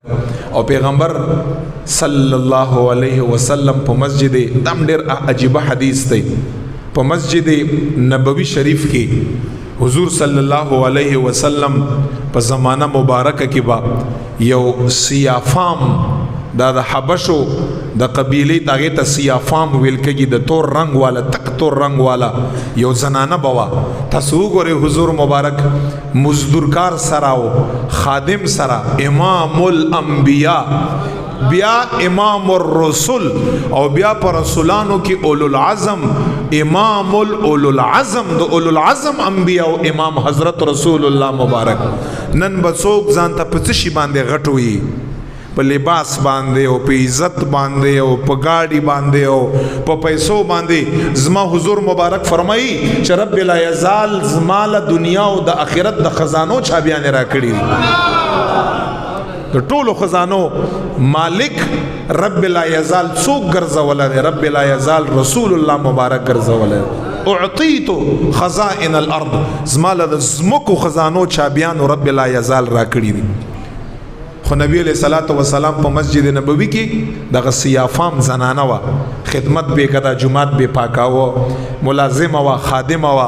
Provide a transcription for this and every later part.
او پیغمبر صلی الله علیه وسلم په مسجد دم ډیر عجیب حدیث دی په مسجد نبوی شریف کې حضور صلی الله علیه وسلم په زمانہ مبارکه کې با یو سیافام دا د حبشو د قبیله تاغه ته سیافام ویل کېږي د تور رنگ والا تک تور رنگ والا یو زنانه بوا تاسو ګوره حضور مبارک مزدورکار سراو خادم سرا امام الانبیاء بیا امام الرسل او بیا پر رسولانو کې اولو العزم امام اولو العزم د اولو العزم انبیاء او امام حضرت رسول الله مبارک نن بڅوک ځان ته په څه شي باندې غټوي په لباس باندې او په عزت باندې او په گاډي باندې او په پیسو باندې زما حضور مبارک فرمایي چې رب لا یزال زما له دنیا او د آخرت د خزانو چا بیان را کړی د ټولو خزانو مالک رب لا یزال څوک ګرځول رب لا یزال رسول الله مبارک ګرځول اعطیت خزائن الارض زما له د زمکو خزانو چا بیان رب لا یزال را کړی خو نبی علیہ الصلوۃ والسلام په مسجد نبوی کې دغه سیافام زنانه وا خدمت به کدا جمعات به پاکاو ملازم وا خادم وا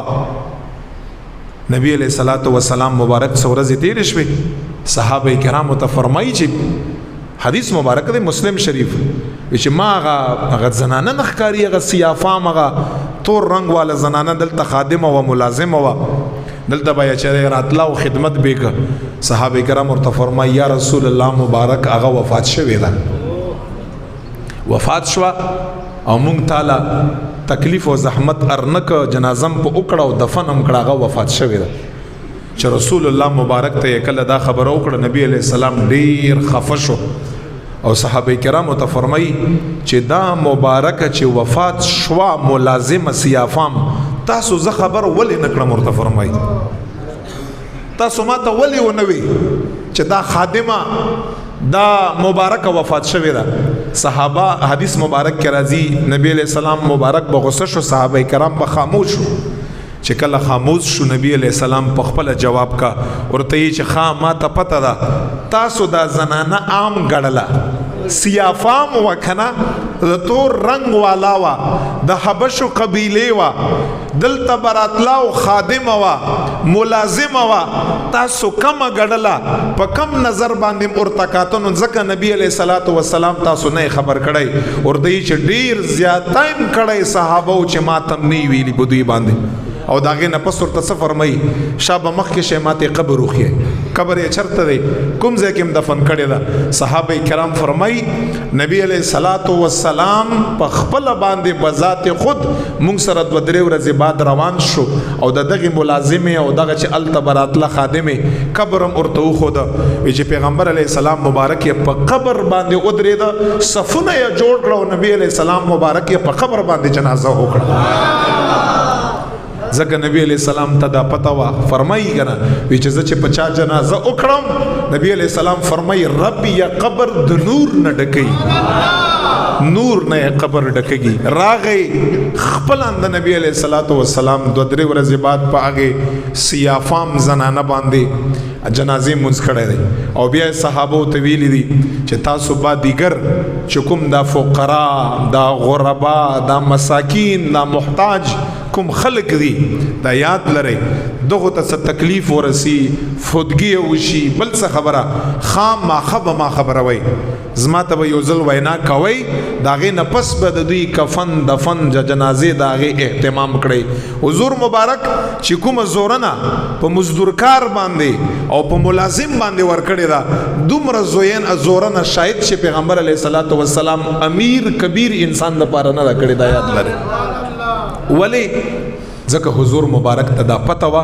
نبی علیہ الصلوۃ والسلام مبارک سورز تیر شوي صحابه کرام ته فرمایي چې حدیث مبارک دی مسلم شریف چې ما هغه زنانه نخکاری هغه سیافام هغه تور رنگ والا زنانه دلته خادم او ملازم وا دلته بیا چې راتلا او خدمت به صحابه کرام ورته فرمایي یا رسول الله مبارک هغه وفات شوی دا وفات شو او مونږ تعالی تکلیف او زحمت ارنک جنازم په وکړه او دفن هم کړه هغه وفات شوی دا چې رسول الله مبارک ته کله دا خبر وکړه نبی علیہ السلام ډیر خفه شو او صحابه کرام ته فرمایي چې دا مبارک چې وفات شو ملازم سیافام تاسو زه خبر ولې نکړم ورته فرمایي تاسو ما ته ولې ونوي چې دا خادمه دا مبارک وفات شوی دا صحابه حدیث مبارک کې راځي نبی علیہ السلام مبارک په غصه شو صحابه کرام په خاموش شو چې کله خاموش شو نبی علیہ السلام په خپل جواب کا ورته چې خا ما ته پته ده تاسو دا زنانه عام ګړله سیافام وکنا د تور رنگ والا وا د حبشو قبیله وا دلته براتلا او خادم وا ملازم وا تاسو کم غړلا په کم نظر باندې ارتکاتون ځکه نبی علیہ الصلوۃ والسلام تاسو نه خبر کړی اور دای چې ډیر زیات ټایم کړی صحابه او چې ماتم نه ویلی بده باندې او داغه نه پس ورته سفر مې شاب مخ کې شیمات قبر وخی قبر یې چرته دی کوم ځای کې دفن کړی دا صحابه کرام فرمای نبی علیہ الصلوۃ والسلام په خپل باندې بذات خود مونږ سره د درې ورځې بعد روان شو او دغه ملازم او دغه چې التبراتله خادمه قبرم ورته خو دا چې پیغمبر علیہ السلام مبارک په قبر باندې ودرېده صفونه یې جوړ کړو نبی علیہ السلام مبارک په قبر باندې جنازه وکړه ځکه نبی علیہ السلام ته دا پتا وا فرمایي کنه وی چې چې پچا جنازه وکړم نبی علیہ السلام فرمایي رب یا قبر د نور نه ډکې نور نه قبر ډکېږي راغی خپل اند نبی علیہ الصلوۃ والسلام دو درې ورځې بعد په هغه سیافام زنانه باندې جنازې منځ کړي دي او بیا صحابه ته ویلي دي چې تاسو با دیگر چکم دا فقرا دا غربا دا مساکین دا محتاج کوم خلق دی دا یاد لري دغه ته تکلیف ورسی فودگی وشي بل څه خبره خام ما خبره وای زما ته یو ځل وینا کوي داغه نه پس به د دوی کفن دفن جنازې داغه اهتمام کړي حضور مبارک چې کوم زورنا په مزدورکار باندې او په ملازم باندې ور کړی دا دومره زوین زورنا شاید چې پیغمبر علیه الصلاۃ والسلام امیر کبیر انسان لپاره نه کړی دا یاد لري ولی ځکه حضور مبارک ته دا پته وا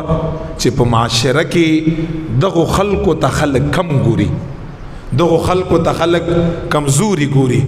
چې په معاشره کې دغه خلکو ته خلک کم ګوري دغه خلکو ته خلک کمزوري ګوري